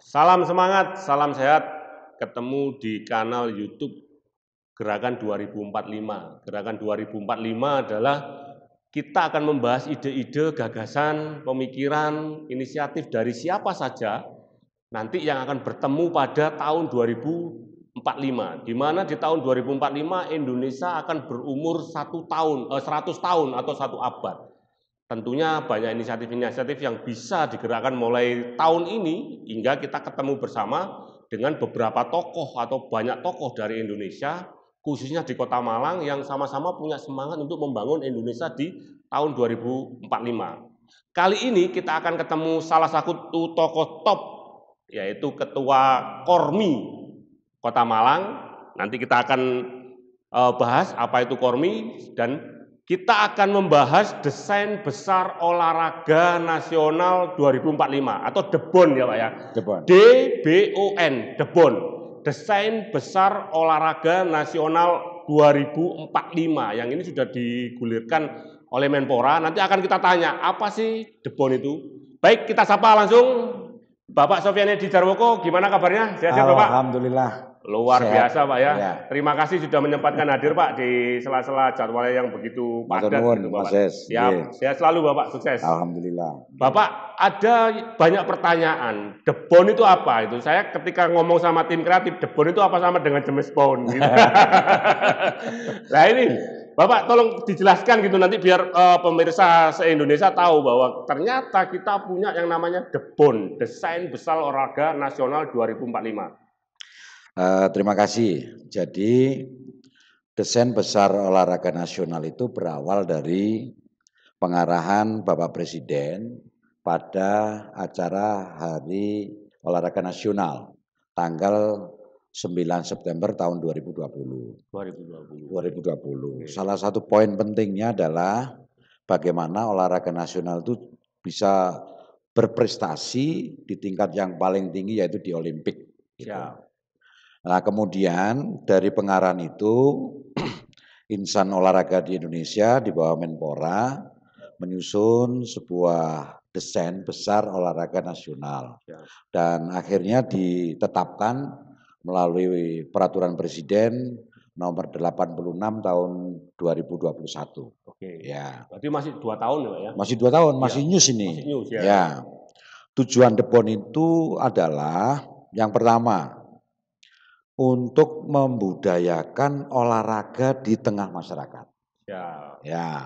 Salam semangat, salam sehat. Ketemu di kanal YouTube Gerakan 2045. Gerakan 2045 adalah kita akan membahas ide-ide, gagasan, pemikiran, inisiatif dari siapa saja nanti yang akan bertemu pada tahun 2045, di mana di tahun 2045 Indonesia akan berumur 100 tahun atau 1 abad. Tentunya banyak inisiatif-inisiatif yang bisa digerakkan mulai tahun ini hingga kita ketemu bersama dengan beberapa tokoh atau banyak tokoh dari Indonesia, khususnya di Kota Malang yang sama-sama punya semangat untuk membangun Indonesia di tahun 2045. Kali ini kita akan ketemu salah satu tokoh top, yaitu Ketua Kormi Kota Malang. Nanti kita akan bahas apa itu Kormi dan kita akan membahas desain besar olahraga nasional 2045 atau DEBON ya Pak ya. DEBON. DBON, DEBON. Desain besar olahraga nasional 2045 yang ini sudah digulirkan oleh Menpora. Nanti akan kita tanya apa sih DEBON itu. Baik, kita sapa langsung Bapak Sofyan Edi Jarwoko, gimana kabarnya? Sehat-sehat Bapak? Alhamdulillah. Luar Sehat. biasa Pak ya. Ya. Terima kasih sudah menyempatkan hadir Pak di sela-sela jadwalnya yang begitu padat gitu Bapak. Ya, sehat selalu Bapak, sukses. Alhamdulillah. Bapak, ada banyak pertanyaan. DEBON itu apa? Itu saya ketika ngomong sama tim kreatif, DEBON itu apa sama dengan James Bond gitu. Nah ini Bapak tolong dijelaskan gitu nanti biar pemirsa se-Indonesia tahu bahwa ternyata kita punya yang namanya DEBON, Desain Besar Olahraga Nasional 2045. Terima kasih. Jadi desain besar olahraga nasional itu berawal dari pengarahan Bapak Presiden pada acara Hari Olahraga Nasional tanggal 9 September tahun 2020. 2020. Salah satu poin pentingnya adalah bagaimana olahraga nasional itu bisa berprestasi di tingkat yang paling tinggi yaitu di Olimpik. Gitu. Ya. Nah kemudian dari pengarahan itu insan olahraga di Indonesia di bawah Menpora menyusun sebuah desain besar olahraga nasional. Ya. Dan akhirnya ditetapkan melalui peraturan Presiden nomor 86 tahun 2021. Oke. Ya. Berarti masih 2 tahun ya Pak ya? Masih 2 tahun, masih Ya. news ini. Masih news ya. Ya. Tujuan DEBON itu adalah yang pertama untuk membudayakan olahraga di tengah masyarakat. Ya. Ya.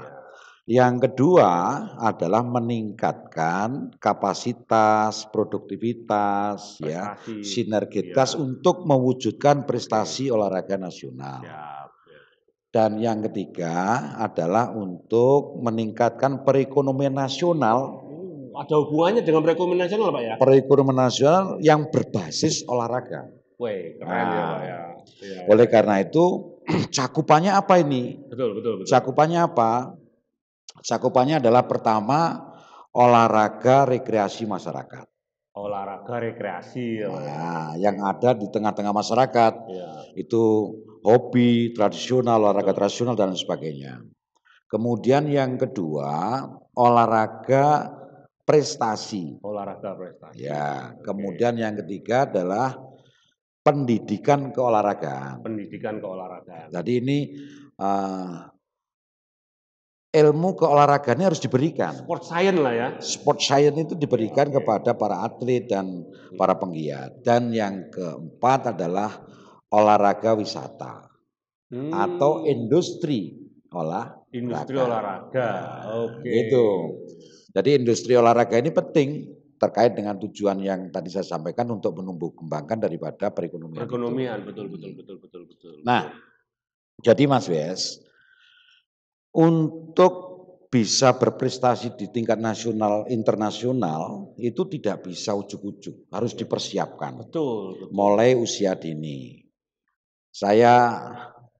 Yang kedua adalah meningkatkan kapasitas, produktivitas, Prestasi, ya, sinergitas untuk mewujudkan prestasi olahraga nasional. Ya. Dan yang ketiga adalah untuk meningkatkan perekonomian nasional. Ada hubungannya dengan perekonomian nasional Pak ya? Perekonomian nasional yang berbasis olahraga. Wih, keren ya Pak ya. Oleh karena itu cakupannya apa ini? Betul. Cakupannya apa? Cakupannya adalah pertama olahraga rekreasi masyarakat. Olahraga rekreasi. Nah, yang ada di tengah-tengah masyarakat Ya. itu hobi tradisional, olahraga tradisional dan sebagainya. Kemudian yang kedua olahraga prestasi. Olahraga prestasi. Ya. Kemudian yang ketiga adalah pendidikan keolahragaan. Pendidikan keolahragaan. Jadi ini ilmu keolahragaan harus diberikan. Sport science lah ya. Sport science itu diberikan kepada para atlet dan para penggiat. Dan yang keempat adalah olahraga wisata atau industri olahraga. Oke. Itu. Jadi industri olahraga ini penting terkait dengan tujuan yang tadi saya sampaikan untuk menumbuh kembangkan daripada perekonomian. Betul. Nah, jadi Mas Wes, untuk bisa berprestasi di tingkat nasional, internasional itu tidak bisa ujuk-ujuk, harus dipersiapkan. Betul. Mulai usia dini. Saya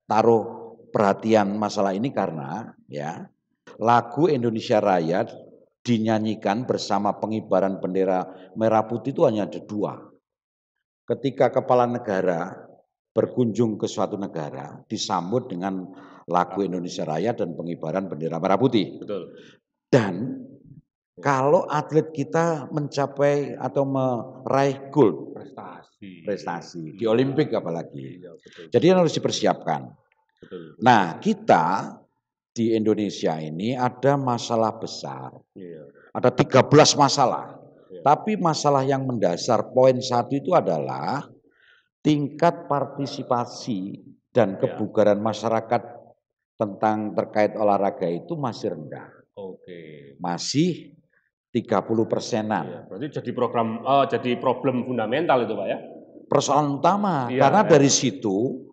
taruh perhatian masalah ini karena ya lagu Indonesia Raya dinyanyikan bersama pengibaran bendera merah putih itu hanya ada 2. Ketika kepala negara berkunjung ke suatu negara disambut dengan lagu Indonesia Raya dan pengibaran bendera merah putih. Betul. Dan kalau atlet kita mencapai atau meraih gold prestasi di Olimpik apalagi. Iya, betul. Jadi harus dipersiapkan. Betul. Nah, kita di Indonesia ini ada masalah besar. Iya. Ada 13 masalah. Iya. Tapi masalah yang mendasar poin satu itu adalah tingkat partisipasi dan kebugaran masyarakat tentang terkait olahraga itu masih rendah. Oke. Masih 30%-an. Iya, berarti jadi problem fundamental itu Pak ya? Persoalan utama, Iya, karena ya. dari situ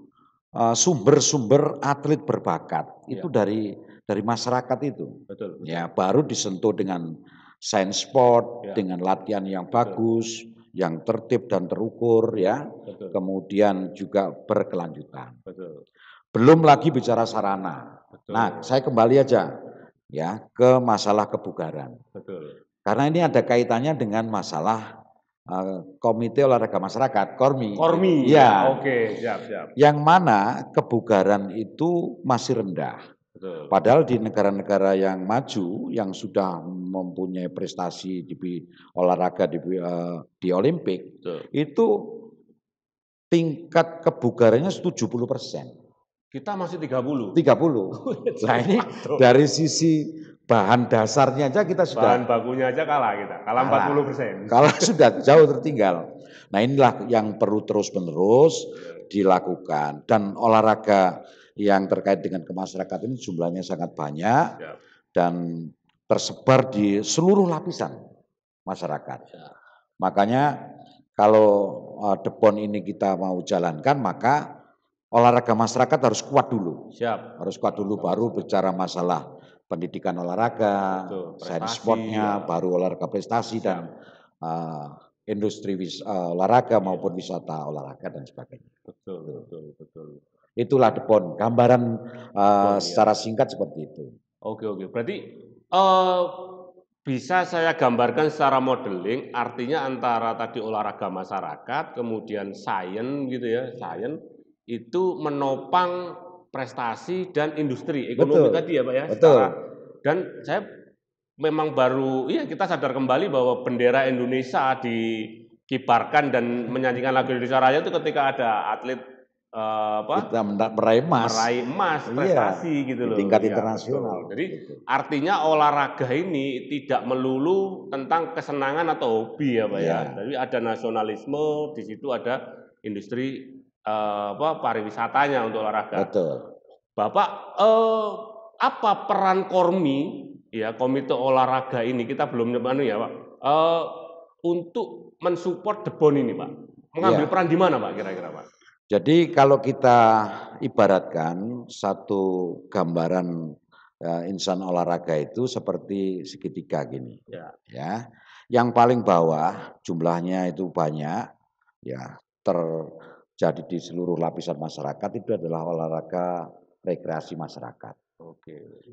sumber-sumber atlet berbakat itu dari masyarakat itu. Betul. Ya, baru disentuh dengan science sport, dengan latihan yang bagus, yang tertib dan terukur ya. Betul. Kemudian juga berkelanjutan. Betul. Belum lagi bicara sarana. Betul. Nah, saya kembali aja ya ke masalah kebugaran. Betul. Karena ini ada kaitannya dengan masalah Komite Olahraga Masyarakat, KORMI. KORMI, ya. Oke, siap. Yang mana kebugaran itu masih rendah. Betul. Padahal di negara-negara yang maju, yang sudah mempunyai prestasi di olahraga di Olimpik, itu tingkat kebugarannya 70%. Kita masih 30. 30. Nah ini dari sisi bahan dasarnya aja kita sudah. Bahan bakunya aja kalah kita, kalah 40%. Kalah sudah jauh tertinggal. Nah inilah yang perlu terus-menerus dilakukan. Dan olahraga yang terkait dengan kemasyarakatan ini jumlahnya sangat banyak. Dan tersebar di seluruh lapisan masyarakat. Makanya kalau DEPON ini kita mau jalankan maka olahraga masyarakat harus kuat dulu. Harus kuat dulu baru bicara masalah pendidikan olahraga, science sportnya, baru olahraga prestasi dan industri olahraga maupun wisata olahraga dan sebagainya. Betul. Itulah DEPON, gambaran secara singkat seperti itu. Oke. Berarti bisa saya gambarkan secara modeling, artinya antara tadi olahraga masyarakat, kemudian sains gitu ya, sains itu menopang prestasi dan industri ekonomi tadi ya Pak ya. Betul. Dan saya memang kita sadar kembali bahwa bendera Indonesia dikibarkan dan menyanyikan lagu Indonesia Raya itu ketika ada atlet kita meraih emas prestasi gitu loh. Di tingkat internasional. Jadi artinya olahraga ini tidak melulu tentang kesenangan atau hobi ya Pak ya. Tapi ada nasionalisme, di situ ada industri pariwisatanya untuk olahraga. Betul. Bapak apa peran KORMI ya komite olahraga ini kita belum ya Pak untuk mensupport DEPON ini Pak mengambil peran di mana Pak kira-kira Pak? Jadi kalau kita ibaratkan satu gambaran insan olahraga itu seperti segitiga gini, ya. Yang paling bawah jumlahnya itu banyak, ya terjadi di seluruh lapisan masyarakat itu adalah olahraga rekreasi masyarakat.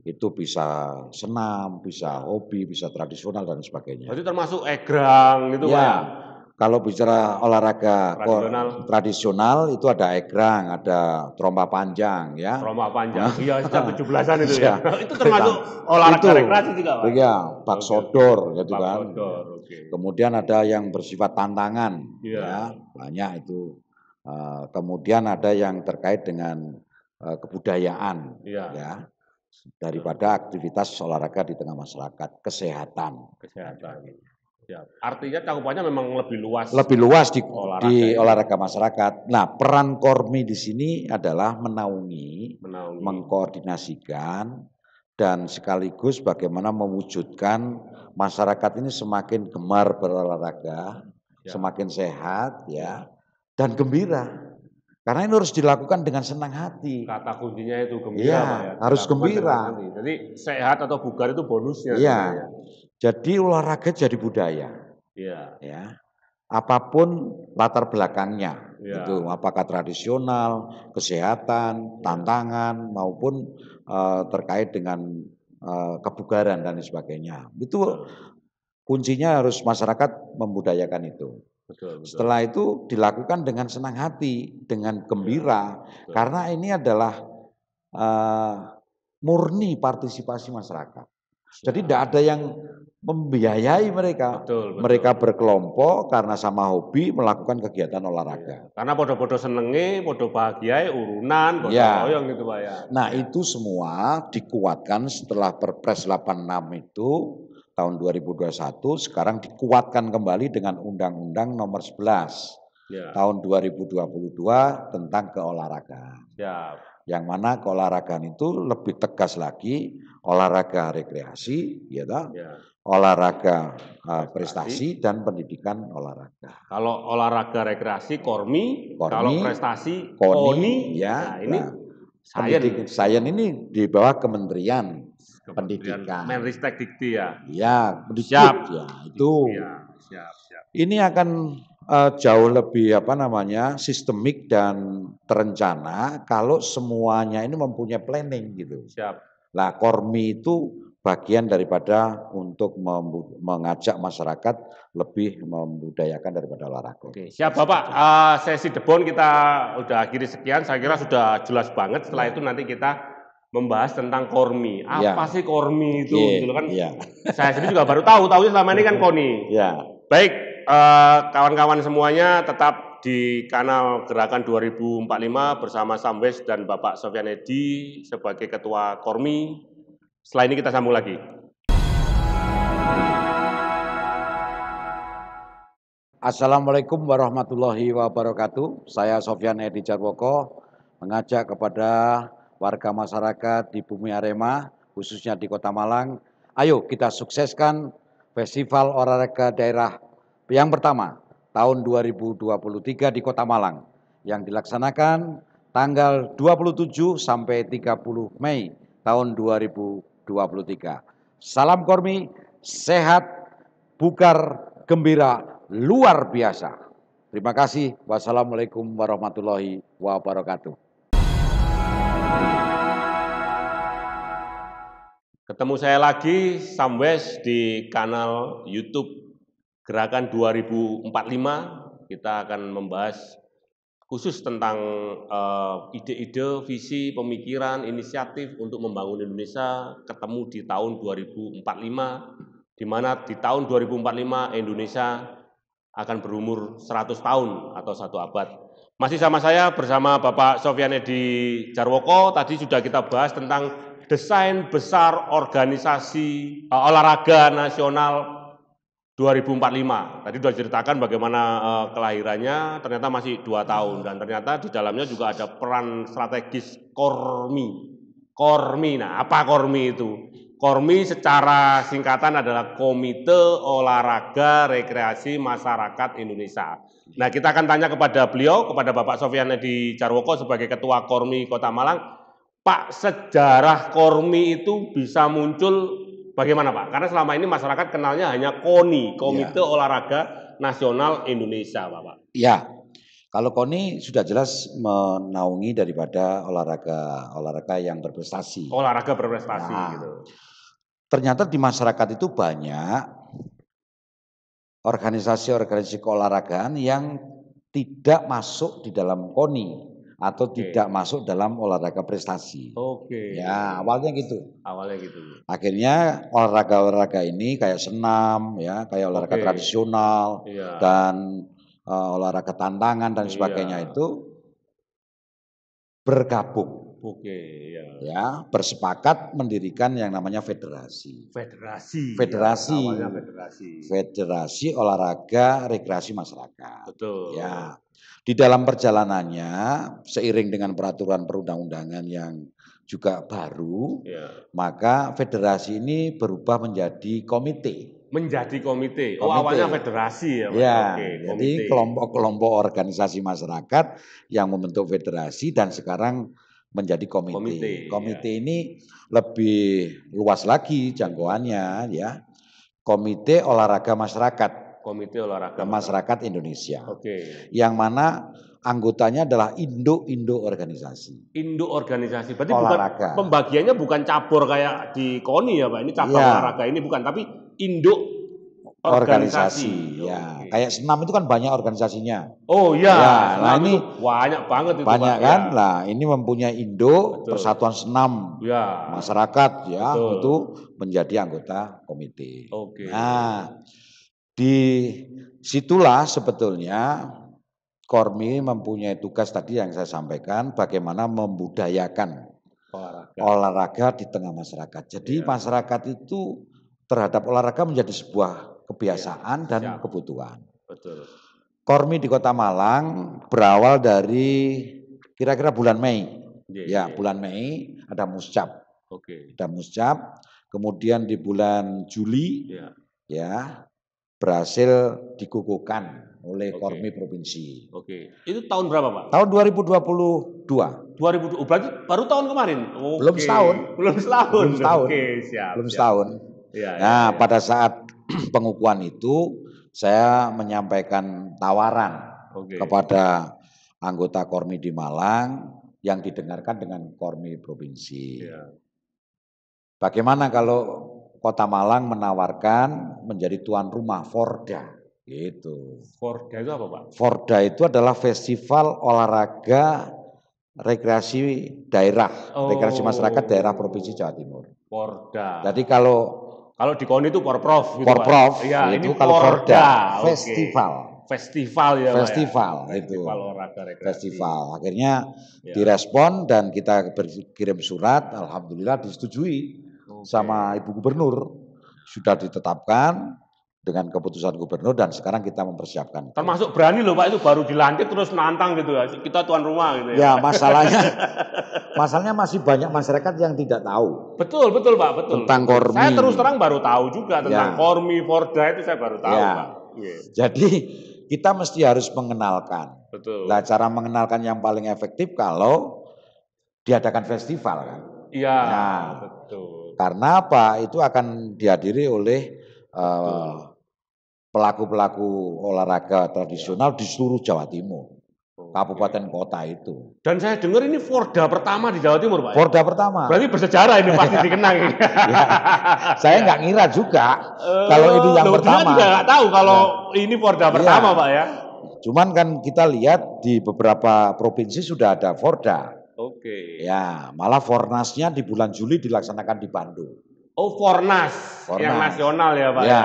Itu bisa senam, bisa hobi, bisa tradisional dan sebagainya. Berarti termasuk egrang gitu Pak? Kalau bicara olahraga tradisional itu ada egrang, ada trompa panjang ya. Trompa panjang, iya sejak 17-an itu ya. Itu termasuk olahraga rekreasi juga Pak? Iya, bak sodor gitu kan. Kemudian ada yang bersifat tantangan, ya banyak itu. Kemudian ada yang terkait dengan kebudayaan, ya daripada aktivitas olahraga di tengah masyarakat, kesehatan. Ya, artinya cakupannya memang lebih luas. Lebih luas di olahraga masyarakat. Nah, peran KORMI di sini adalah menaungi, mengkoordinasikan, dan sekaligus bagaimana mewujudkan masyarakat ini semakin gemar berolahraga, semakin sehat, ya, dan gembira. Karena ini harus dilakukan dengan senang hati. Kata kuncinya itu gembira, Pak ya. Harus gembira. Jadi sehat atau bugar itu bonusnya. Iya. Jadi olahraga jadi budaya. Ya. Apapun latar belakangnya, itu apakah tradisional, kesehatan, tantangan maupun terkait dengan kebugaran dan sebagainya. Itu kuncinya harus masyarakat membudayakan itu. Betul. Setelah itu dilakukan dengan senang hati, dengan gembira, karena ini adalah murni partisipasi masyarakat. Jadi tidak ada yang membiayai mereka. Betul. Mereka berkelompok karena sama hobi melakukan kegiatan olahraga. Karena podo-podo senenge, podo bahagiai, urunan, podo royong gitu Pak ya. Nah itu semua dikuatkan setelah Perpres 86 itu tahun 2021, sekarang dikuatkan kembali dengan Undang-Undang Nomor 11 tahun 2022 tentang keolahragaan. Yang mana keolahragaan itu lebih tegas lagi, olahraga rekreasi, olahraga prestasi dan pendidikan olahraga. Kalau olahraga rekreasi Kormi, kalau prestasi KONI, ya. Nah, ini Sains ini di bawah Kementerian Pendidikan. Menristek Dikti ya. Ya, siap ya itu. Ya, siap. Ini akan jauh lebih sistemik dan terencana kalau semuanya ini mempunyai planning gitu. Siap. Nah, Kormi itu bagian daripada untuk mengajak masyarakat lebih membudayakan daripada olahraga. Oke, siap Bapak. Sesi debon kita udah akhiri sekian. Saya kira sudah jelas banget. Setelah itu nanti kita membahas tentang Kormi. Apa sih Kormi itu? Gitu kan? Saya sendiri juga baru tahu selama ini kan KONI. Baik, kawan-kawan semuanya tetap di kanal Gerakan 2045 bersama Samwes dan Bapak Sofyan Edi sebagai Ketua Kormi. Setelah ini kita sambung lagi. Assalamualaikum warahmatullahi wabarakatuh. Saya Sofyan Edi Jarwoko mengajak kepada warga masyarakat di Bumi Arema, khususnya di Kota Malang, ayo kita sukseskan Festival Olahraga Daerah yang pertama tahun 2023 di Kota Malang yang dilaksanakan tanggal 27 sampai 30 Mei tahun 2023. Salam Kormi, sehat, bugar, gembira, luar biasa. Terima kasih. Wassalamualaikum warahmatullahi wabarakatuh. Ketemu saya lagi, Samwes, di kanal YouTube Gerakan 2045. Kita akan membahas khusus tentang ide-ide, visi, pemikiran, inisiatif untuk membangun Indonesia ketemu di tahun 2045, di mana di tahun 2045 Indonesia akan berumur 100 tahun atau 1 abad. Masih sama saya bersama Bapak Sofyan Edi Jarwoko. Tadi sudah kita bahas tentang desain besar organisasi olahraga nasional 2045. Tadi sudah diceritakan bagaimana kelahirannya, ternyata masih 2 tahun. Dan ternyata di dalamnya juga ada peran strategis Kormi. Nah apa Kormi itu? Kormi secara singkatan adalah Komite Olahraga Rekreasi Masyarakat Indonesia. Nah kita akan tanya kepada beliau, kepada Bapak Sofyan Edi Jarwoko sebagai Ketua Kormi Kota Malang. Pak, sejarah Kormi itu bisa muncul bagaimana Pak? Karena selama ini masyarakat kenalnya hanya KONI, Komite Olahraga Nasional Indonesia, Bapak. Ya, kalau KONI sudah jelas menaungi daripada olahraga yang berprestasi. Olahraga berprestasi gitu. Ternyata di masyarakat itu banyak organisasi-organisasi keolahragaan yang tidak masuk di dalam KONI. Atau tidak masuk dalam olahraga prestasi. Ya, awalnya gitu. Akhirnya olahraga-olahraga ini kayak senam, ya, kayak olahraga tradisional dan olahraga tantangan dan sebagainya itu bergabung. Ya, bersepakat mendirikan yang namanya federasi. Federasi Olahraga Rekreasi Masyarakat. Betul. Ya. Di dalam perjalanannya, seiring dengan peraturan perundang-undangan yang juga baru, maka federasi ini berubah menjadi komite. Awalnya federasi ya Pak? Ya, jadi kelompok-kelompok organisasi masyarakat yang membentuk federasi dan sekarang menjadi komite. Komite ini lebih luas lagi jangkauannya, ya. Komite Olahraga Masyarakat. Komite Olahraga Masyarakat Indonesia. Yang mana anggotanya adalah induk organisasi. Berarti olahraga. Bukan pembagiannya bukan cabur kayak di KONI ya Pak. Ini cabang olahraga ini bukan, tapi induk organisasi. Ya, Oke. kayak senam itu kan banyak organisasinya. Oh iya, Ya, senam nah ini itu banyak banget itu banyak Pak. kan. Ya. Nah, ini mempunyai Indo Betul. Persatuan Senam Ya. Masyarakat ya, Betul. itu menjadi anggota komite. Oke. Nah, di situlah sebetulnya Kormi mempunyai tugas tadi yang saya sampaikan, bagaimana membudayakan olahraga di tengah masyarakat. Jadi masyarakat itu terhadap olahraga menjadi sebuah kebiasaan dan kebutuhan. Betul. Kormi di Kota Malang berawal dari kira-kira bulan Mei. Ya, bulan Mei ada Muscap. Oke. Ada Muscap. Kemudian di bulan Juli ya berhasil dikukuhkan oleh Kormi Provinsi. Oke. Itu tahun berapa, Pak? Tahun 2022. 2020. Berarti baru tahun kemarin. Oke. Belum setahun. Belum setahun. Belum setahun. Oke, siap. Belum setahun. Nah, pada saat pengukuhan itu saya menyampaikan tawaran kepada anggota Kormi di Malang yang didengarkan dengan Kormi Provinsi. Bagaimana kalau Kota Malang menawarkan menjadi tuan rumah Forda? Gitu. Forda itu apa, Pak? Forda itu adalah festival olahraga rekreasi daerah, rekreasi masyarakat daerah Provinsi Jawa Timur. Forda. Jadi kalau di KONI itu Porprov gitu, Porprov, ya, itu ini kalau Forda, festival. Festival ya, festival Pak, ya? Itu. Festival olahraga rekreasi. Festival. Akhirnya direspon dan kita berkirim surat, alhamdulillah disetujui sama Ibu Gubernur. Sudah ditetapkan dengan keputusan Gubernur dan sekarang kita mempersiapkan. Termasuk berani loh Pak, itu baru dilantik terus nantang gitu ya, kita tuan rumah gitu ya. Ya, masalahnya masih banyak masyarakat yang tidak tahu. Betul Pak, betul. Tentang Kormi. Saya terus terang baru tahu juga tentang Kormi, Forda itu saya baru tahu Pak. Jadi kita mesti harus mengenalkan. Betul. Nah, cara mengenalkan yang paling efektif kalau diadakan festival kan. Iya, betul. Karena apa? Itu akan dihadiri oleh pelaku-pelaku olahraga tradisional di seluruh Jawa Timur. Kabupaten kota itu. Dan saya dengar ini Forda pertama di Jawa Timur, Pak. Forda pertama. Berarti bersejarah ini pasti dikenang ini. Saya nggak ngira juga kalau ini yang pertama. Juga nggak tahu kalau ini Forda pertama, Pak ya. Cuman kan kita lihat di beberapa provinsi sudah ada Forda. Oke. Ya, malah Fornasnya di bulan Juli dilaksanakan di Bandung. Oh, Fornas. Yang nasional ya, Pak ya.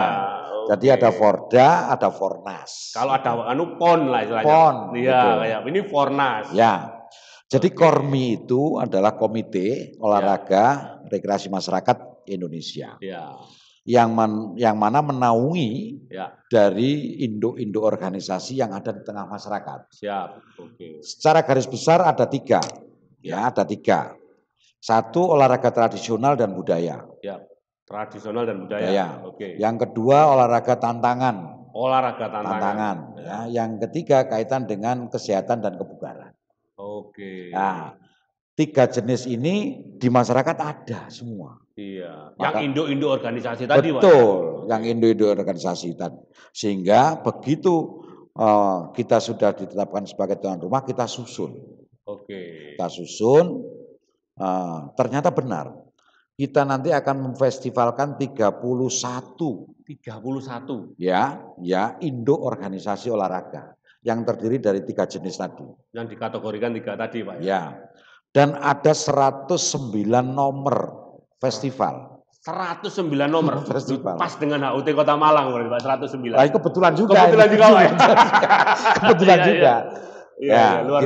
Jadi ada Forda, ada Fornas. Kalau ada PON lah istilahnya. PON. Iya, kayak ini Fornas. Ya. Jadi Kormi itu adalah Komite Olahraga Rekreasi Masyarakat Indonesia. Ya. Yang mana menaungi dari induk-induk organisasi yang ada di tengah masyarakat. Siap. Oke. Secara garis besar ada 3. Ya, ada 3. 1 olahraga tradisional dan budaya. Ya. Tradisional dan budaya. Oke. Yang kedua olahraga tantangan. Olahraga tantangan. Ya. Yang ketiga kaitan dengan kesehatan dan kebugaran. Oke. Nah, 3 jenis ini di masyarakat ada semua. Iya. Yang induk-induk organisasi tadi, Pak. Betul. Yang induk-induk organisasi tadi. Sehingga begitu kita sudah ditetapkan sebagai tuan rumah, kita susun. Oke. Kita susun. Ternyata benar. Kita nanti akan memfestivalkan 31. Ya, induk organisasi olahraga yang terdiri dari 3 jenis tadi. Yang dikategorikan 3 tadi, Pak. Ya. Dan ada 109 nomor festival. 109 nomor festival. Pas dengan HUT Kota Malang berarti Pak, 109. Nah, kebetulan juga. Kebetulan juga, Pak. Kebetulan juga. Iya, luar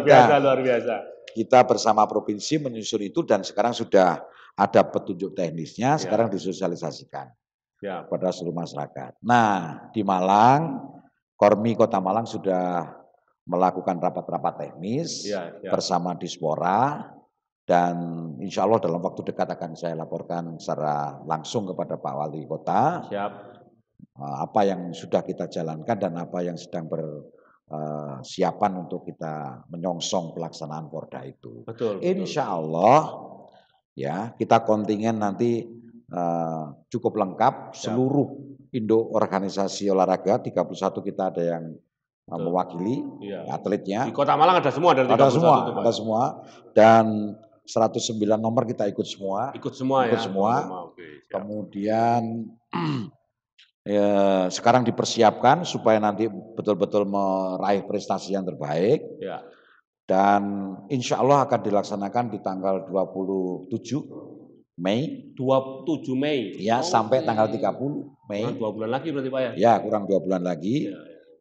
biasa. Kita bersama provinsi menyusun itu dan sekarang sudah ada petunjuk teknisnya, sekarang disosialisasikan pada seluruh masyarakat. Nah, di Malang, Kormi Kota Malang sudah melakukan rapat-rapat teknis bersama Dispora dan insya Allah dalam waktu dekat akan saya laporkan secara langsung kepada Pak Wali Kota. Apa yang sudah kita jalankan dan apa yang sedang persiapan untuk kita menyongsong pelaksanaan Forda itu. Betul. Insya Allah ya kita kontingen nanti cukup lengkap seluruh induk organisasi olahraga 31 kita ada yang mewakili atletnya. Di Kota Malang ada semua dari 31 ada semua dan 109 nomor kita ikut semua. Ikut semua. Kemudian sekarang dipersiapkan supaya nanti betul-betul meraih prestasi yang terbaik. Ya. Dan insya Allah akan dilaksanakan di tanggal 27 Mei. 27 Mei. Ya, sampai tanggal 30 Mei. Kurang 2 bulan lagi berarti Pak ya? Ya, kurang 2 bulan lagi.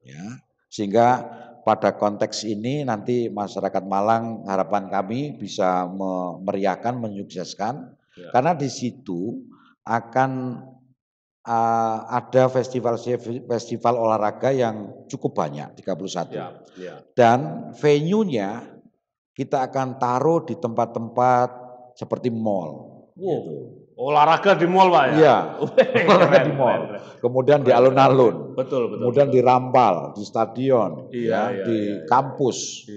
Ya. Sehingga pada konteks ini nanti masyarakat Malang harapan kami bisa memeriahkan, menyukseskan. Ya. Karena di situ akan ada festival olahraga yang cukup banyak, 31. Ya. Dan venue-nya kita akan taruh di tempat-tempat seperti mall. Wow. Gitu. Olahraga di mall Pak ya? Iya, olahraga di mall. Kemudian di alun-alun. Betul. Kemudian di Rampal, di stadion, di kampus.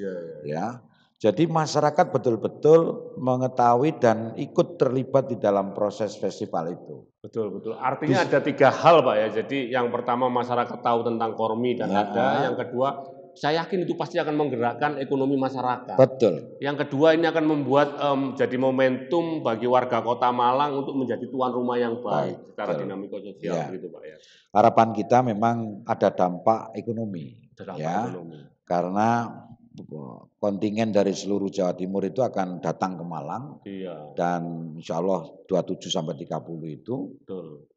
Ya. Jadi masyarakat betul-betul mengetahui dan ikut terlibat di dalam proses festival itu. Betul. Artinya ada 3 hal Pak ya. Jadi yang pertama masyarakat tahu tentang Kormi dan ada. Yang kedua, saya yakin itu pasti akan menggerakkan ekonomi masyarakat. Betul. Yang kedua, ini akan membuat jadi momentum bagi warga Kota Malang untuk menjadi tuan rumah yang baik secara dinamika sosial, gitu Pak ya. Harapan kita memang ada dampak ekonomi, karena kontingen dari seluruh Jawa Timur itu akan datang ke Malang, dan insya Allah 27 sampai 30 itu. Betul.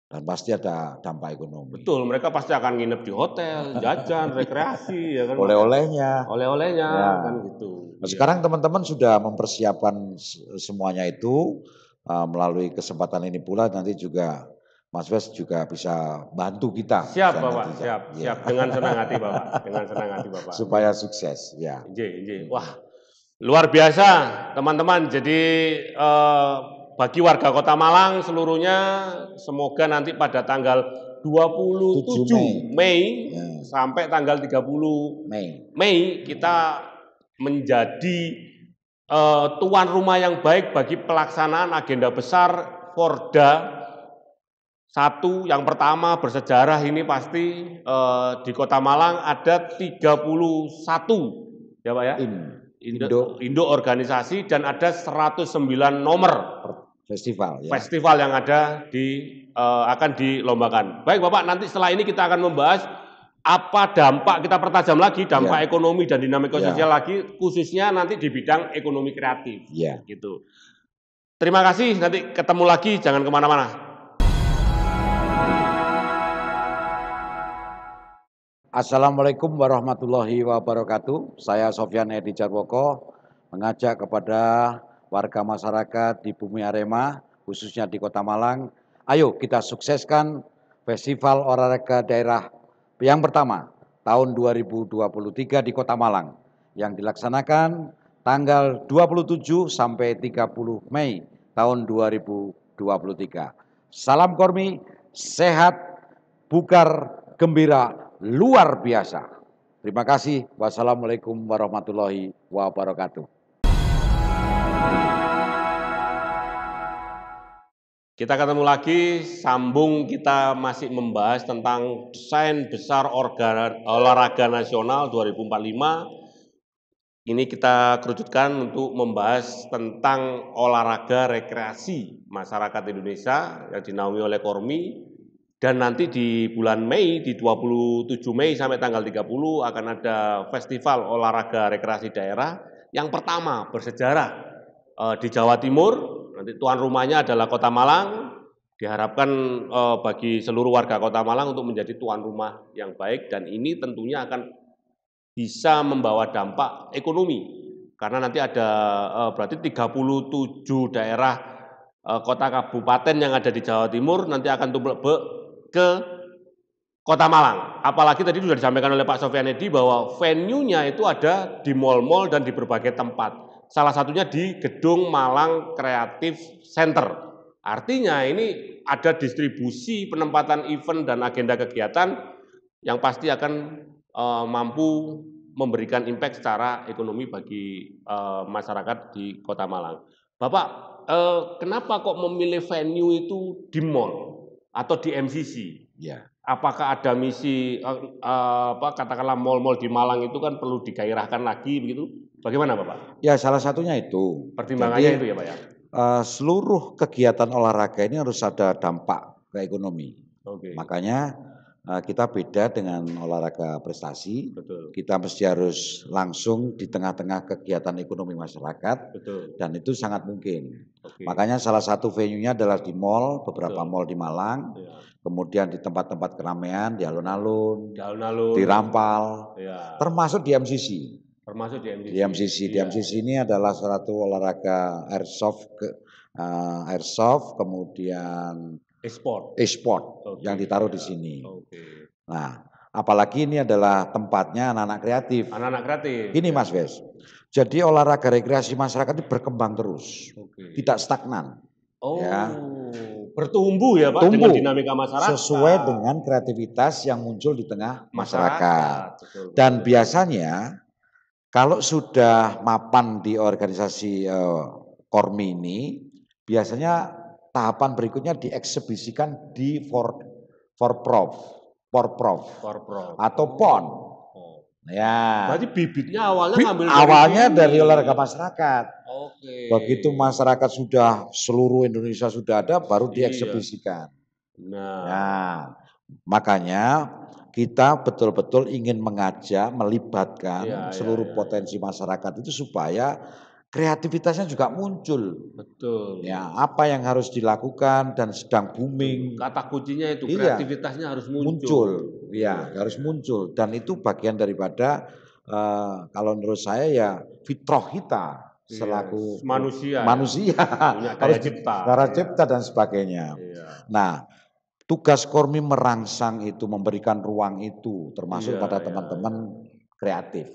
Dan pasti ada dampak ekonomi. Betul, mereka pasti akan nginep di hotel, jajan, rekreasi, ya kan. Oleh-olehnya, kan gitu. Nah, sekarang teman-teman sudah mempersiapkan semuanya itu melalui kesempatan ini pula nanti juga Mas Wes juga bisa bantu kita. Siap Bapak, siap. Dengan senang hati Bapak. Supaya sukses, ya. Wah, luar biasa teman-teman. Jadi bagi warga Kota Malang seluruhnya, semoga nanti pada tanggal 27 Mei sampai tanggal 30 Mei kita menjadi tuan rumah yang baik bagi pelaksanaan agenda besar Forda. Satu, yang pertama bersejarah ini pasti di Kota Malang ada 31 ya Pak ya? Indo organisasi dan ada 109 nomor festival yang ada akan dilombakan. Baik Bapak, nanti setelah ini kita akan membahas apa dampak, kita pertajam lagi dampak ekonomi dan dinamika sosial lagi, khususnya nanti di bidang ekonomi kreatif. Gitu. Terima kasih, nanti ketemu lagi, jangan kemana-mana. Assalamualaikum warahmatullahi wabarakatuh. Saya Sofyan Edi Jarwoko mengajak kepada warga masyarakat di Bumi Arema, khususnya di Kota Malang, ayo kita sukseskan Festival Olahraga Daerah yang pertama tahun 2023 di Kota Malang yang dilaksanakan tanggal 27 sampai 30 Mei tahun 2023. Salam Kormi, sehat, bugar, gembira, luar biasa. Terima kasih. Wassalamualaikum warahmatullahi wabarakatuh. Kita ketemu lagi, sambung kita masih membahas tentang desain besar olahraga nasional 2045. Ini kita kerucutkan untuk membahas tentang olahraga rekreasi masyarakat Indonesia yang dinaungi oleh Kormi. Dan nanti di bulan Mei, di 27 Mei sampai tanggal 30 akan ada festival olahraga rekreasi daerah yang pertama bersejarah di Jawa Timur. Nanti tuan rumahnya adalah Kota Malang. Diharapkan bagi seluruh warga Kota Malang untuk menjadi tuan rumah yang baik, dan ini tentunya akan bisa membawa dampak ekonomi. Karena nanti ada berarti 37 daerah kota kabupaten yang ada di Jawa Timur nanti akan tumplek ke Kota Malang. Apalagi tadi sudah disampaikan oleh Pak Sofyan Edi bahwa venue-nya itu ada di mal-mal dan di berbagai tempat. Salah satunya di Gedung Malang Creative Center. Artinya ini ada distribusi penempatan event dan agenda kegiatan yang pasti akan mampu memberikan impact secara ekonomi bagi masyarakat di Kota Malang. Bapak, kenapa kok memilih venue itu di mall atau di MCC? Apakah ada misi katakanlah mal-mal di Malang itu kan perlu digairahkan lagi begitu? Bagaimana Bapak? Ya, salah satunya itu. Pertimbangannya itu ya Pak ya? Seluruh kegiatan olahraga ini harus ada dampak ke ekonomi. Oke. Makanya kita beda dengan olahraga prestasi. Betul. Kita mesti harus langsung di tengah-tengah kegiatan ekonomi masyarakat. Betul. Dan itu sangat mungkin. Oke. Makanya salah satu venue-nya adalah di mall, beberapa Betul. mall di Malang. Ya. Kemudian di tempat-tempat keramaian, di alun-alun, Di alun-alun. di Rampal, Ya. termasuk di MCC. Termasuk di MCC. Di MCC, di MCC ini adalah salah satu olahraga airsoft, kemudian E-sport. e-sport yang ditaruh di sini. Oke. Nah, apalagi ini adalah tempatnya anak-anak kreatif. Anak-anak kreatif. Ini Mas Wes. Jadi olahraga rekreasi masyarakat itu berkembang terus, tidak stagnan. Oh, ya. Bertumbuh ya Pak, tumbuh dengan dinamika masyarakat. Sesuai dengan kreativitas yang muncul di tengah masyarakat. Betul. Dan biasanya kalau sudah mapan di organisasi Kormi ini, biasanya tahapan berikutnya dieksebisikan di Forprov atau PON. Ya. Berarti bibitnya awalnya awalnya dari olahraga masyarakat. Oke. Begitu masyarakat sudah seluruh Indonesia sudah ada, baru dieksebisikan. Nah, makanya kita betul-betul ingin mengajak, melibatkan seluruh potensi masyarakat itu supaya kreativitasnya juga muncul. Betul. Ya, apa yang harus dilakukan dan sedang booming. Kata kuncinya itu kreativitasnya harus muncul. Iya, harus muncul. Dan itu bagian daripada kalau menurut saya ya fitrah kita selaku manusia harus cara cipta dan sebagainya. Nah, tugas Kormi merangsang itu, memberikan ruang itu, termasuk pada teman-teman kreatif.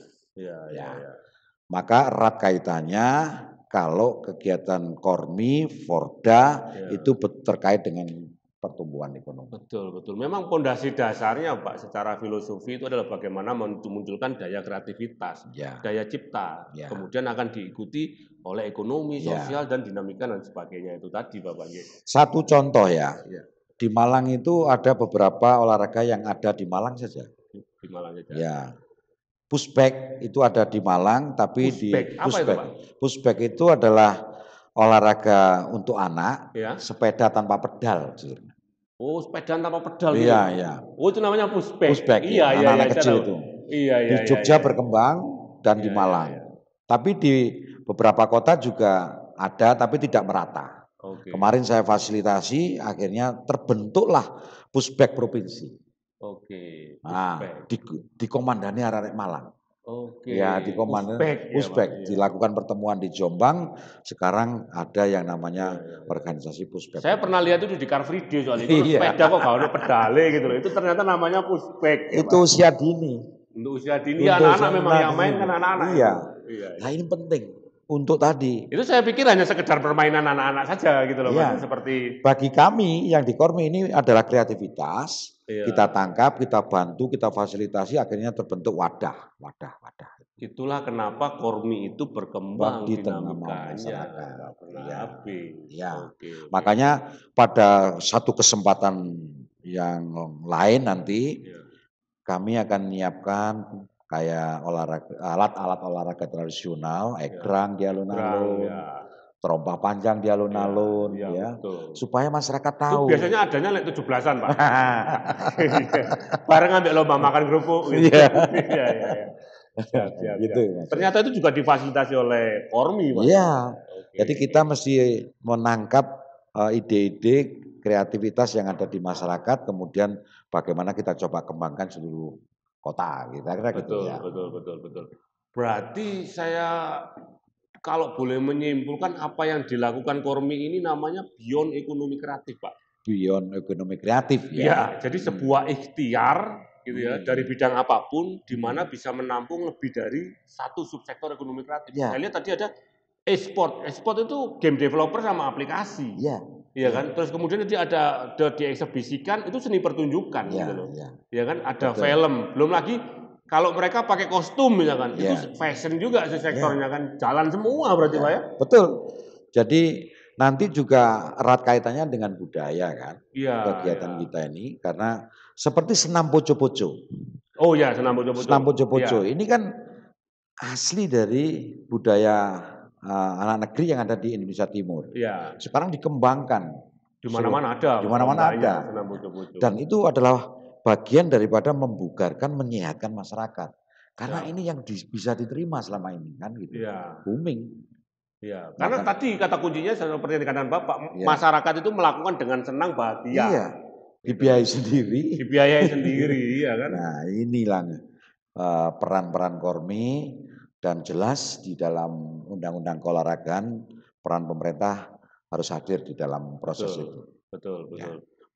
Maka erat kaitannya kalau kegiatan Kormi, Forda itu terkait dengan pertumbuhan ekonomi. Betul. Memang pondasi dasarnya Pak secara filosofi itu adalah bagaimana memunculkan daya kreativitas, daya cipta. Kemudian akan diikuti oleh ekonomi, sosial, dan dinamika dan sebagainya itu tadi Bapak. Satu contoh ya. Di Malang itu ada beberapa olahraga yang ada di Malang saja. Di Malang saja. Ya. Pushback itu ada di Malang, tapi pushback itu adalah olahraga untuk anak, sepeda tanpa pedal. Oh, sepeda tanpa pedal. Iya. Oh, itu namanya pushback. Iya, anak-anak kecil itu. Iya. Di Jogja berkembang dan di Malang. Tapi di beberapa kota juga ada, tapi tidak merata. Kemarin saya fasilitasi, akhirnya terbentuklah pushback provinsi. Nah, dikomandani arek Malang. Ya, dikomandani pushback. Dilakukan pertemuan di Jombang. Sekarang ada yang namanya organisasi pushback. Saya pernah lihat itu di Car Free Day soalnya itu sepeda kok gak ada pedale gitu loh. Itu ternyata namanya pushback. Itu usia dini. Untuk usia dini anak-anak memang yang main kan anak-anak. Iya. Nah, ini penting. Untuk tadi. Itu saya pikir hanya sekedar permainan anak-anak saja gitu loh. Seperti bagi kami yang di Kormi ini adalah kreativitas. Kita tangkap, kita bantu, kita fasilitasi, akhirnya terbentuk wadah. Itulah kenapa Kormi itu berkembang di tengah masyarakat. Makanya pada satu kesempatan yang lain nanti kami akan menyiapkan kayak alat-alat olahraga tradisional, egrang di alun-alun, terompah panjang di alun-alun, supaya masyarakat tahu. Itu biasanya adanya 17-an Pak. Bareng ambil lomba makan kerupuk. Siap. Ternyata itu juga difasilitasi oleh Kormi Pak. Iya. Jadi kita mesti menangkap ide-ide kreativitas yang ada di masyarakat, kemudian bagaimana kita coba kembangkan seluruh kota, kira-kira gitu ya. Betul. Berarti saya kalau boleh menyimpulkan apa yang dilakukan Kormi ini namanya beyond ekonomi kreatif, Pak. Beyond ekonomi kreatif ya. Ya, jadi sebuah ikhtiar gitu ya dari bidang apapun di mana bisa menampung lebih dari satu subsektor ekonomi kreatif. Saya lihat tadi ada e-sport. E-sport itu game developer sama aplikasi. Iya kan? Terus kemudian nanti ada dieksebisikan itu seni pertunjukan gitu loh. Iya kan? Ada film. Belum lagi kalau mereka pakai kostum misalkan, itu fashion juga sektornya kan. Jalan semua berarti Pak ya? Betul. Jadi nanti juga erat kaitannya dengan budaya kan. Kegiatan kita ini karena seperti senam poco-poco. Oh ya, senam poco-poco. Senam poco-poco. Ini kan asli dari budaya anak negeri yang ada di Indonesia Timur. Sekarang dikembangkan Di mana-mana ada. Di mana-mana ada. Senam bojong-bojong. Dan itu adalah bagian daripada membugarkan, menyehatkan masyarakat. Karena ini yang bisa diterima selama ini kan gitu. Booming. Iya, karena tadi kata kuncinya seperti yang dikatakan Bapak, masyarakat itu melakukan dengan senang bahagia. Iya. Dibiayai sendiri. Dibiayai sendiri, iya kan. Nah, inilah peran-peran Kormi, dan jelas di dalam undang-undang keolahragaan peran pemerintah harus hadir di dalam proses itu. Betul.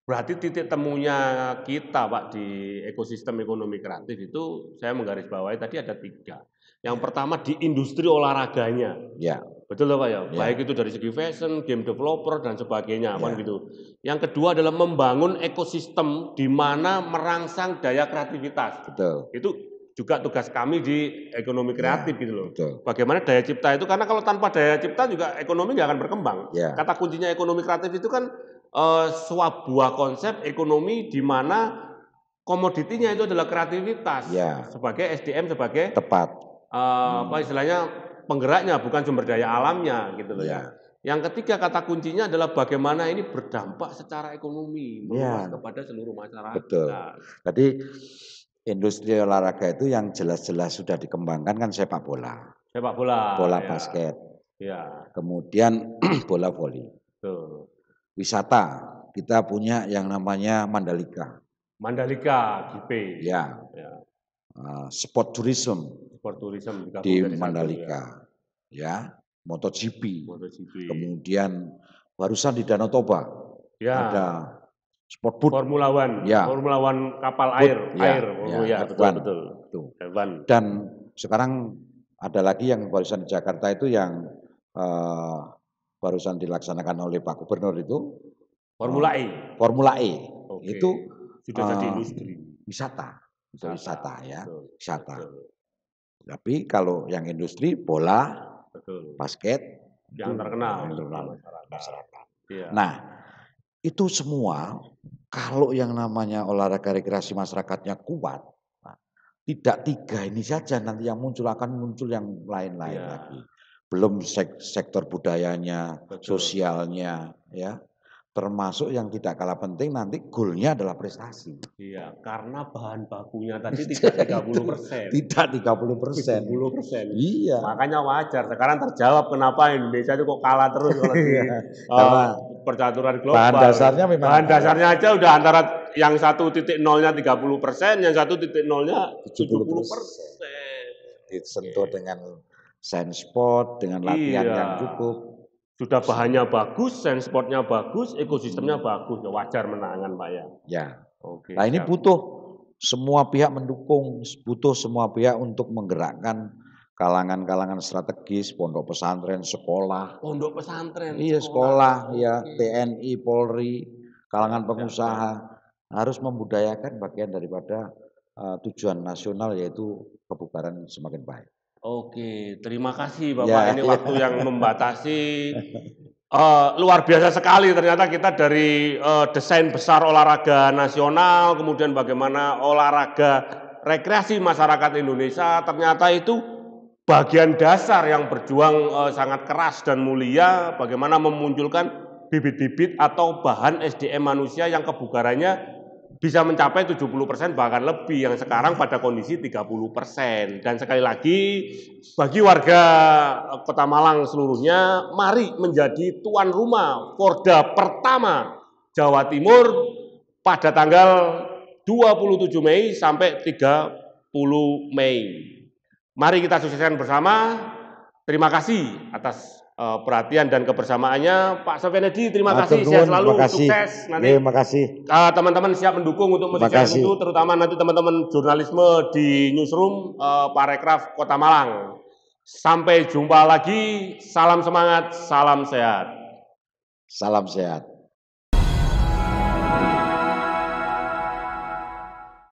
Berarti titik temunya kita Pak di ekosistem ekonomi kreatif itu saya menggarisbawahi tadi ada 3. Yang pertama di industri olahraganya. Ya. Betul Pak ya? Baik itu dari segi fashion, game developer dan sebagainya kan gitu. Yang kedua adalah membangun ekosistem di mana merangsang daya kreativitas. Betul. Itu juga tugas kami di ekonomi kreatif gitu loh. Betul. Bagaimana daya cipta itu, karena kalau tanpa daya cipta juga ekonomi nggak akan berkembang. Kata kuncinya ekonomi kreatif itu kan sebuah konsep ekonomi di mana komoditinya itu adalah kreativitas sebagai SDM, sebagai tepat apa istilahnya penggeraknya, bukan sumber daya alamnya gitu loh ya. Yang ketiga kata kuncinya adalah bagaimana ini berdampak secara ekonomi meluas kepada seluruh masyarakat. Betul. Tadi industri olahraga itu yang jelas-jelas sudah dikembangkan kan sepak bola, bola basket, kemudian bola voli. Wisata kita punya yang namanya Mandalika, GP. Sport tourism di Mandalika, MotoGP. Kemudian barusan di Danau Toba ada sport boat, Formula One kapal air, betul. Dan sekarang ada lagi yang barusan di Jakarta itu yang barusan dilaksanakan oleh Pak Gubernur itu Formula E. Itu sudah jadi industri wisata. Tapi kalau yang industri bola, basket yang terkenal masyarakat. Nah, itu semua kalau yang namanya olahraga rekreasi masyarakatnya kuat, tidak 3 ini saja, nanti yang akan muncul yang lain-lain lagi. Belum sektor budayanya, sosialnya, termasuk yang tidak kalah penting nanti goalnya adalah prestasi. Iya, karena bahan bakunya tadi tidak 30%. Tidak 30%. 70%. Iya. Makanya wajar. Sekarang terjawab kenapa Indonesia itu kok kalah terus kalau di percaturan global. Bahan dasarnya aja udah antara yang 1.0-nya 30%, yang 1.0-nya 70%. Disentuh dengan science sport, dengan latihan yang cukup. Sudah bahannya bagus, science sportnya bagus, ekosistemnya bagus, ya wajar menangan Pak ya. Nah ini butuh semua pihak mendukung, butuh semua pihak untuk menggerakkan kalangan-kalangan strategis, pondok pesantren, sekolah. Pondok pesantren. Iya sekolah, TNI, Polri, kalangan pengusaha harus membudayakan bagian daripada tujuan nasional yaitu kebugaran semakin baik. Oke, terima kasih Bapak. Ini waktu yang membatasi. Luar biasa sekali ternyata kita dari desain besar olahraga nasional, kemudian bagaimana olahraga rekreasi masyarakat Indonesia, ternyata itu bagian dasar yang berjuang sangat keras dan mulia, bagaimana memunculkan bibit-bibit atau bahan SDM manusia yang kebugarannya bisa mencapai 70% bahkan lebih, yang sekarang pada kondisi 30%. Dan sekali lagi bagi warga Kota Malang seluruhnya, mari menjadi tuan rumah Porda pertama Jawa Timur pada tanggal 27 Mei sampai 30 Mei. Mari kita sukseskan bersama. Terima kasih atas perhatian dan kebersamaannya Pak Sofyanedi, terima kasih, sehat selalu, sukses. Nanti terima kasih. Teman-teman siap mendukung untuk musisi itu, terutama nanti teman-teman jurnalisme di newsroom Parekraf Kota Malang. Sampai jumpa lagi, salam semangat, salam sehat. Salam sehat.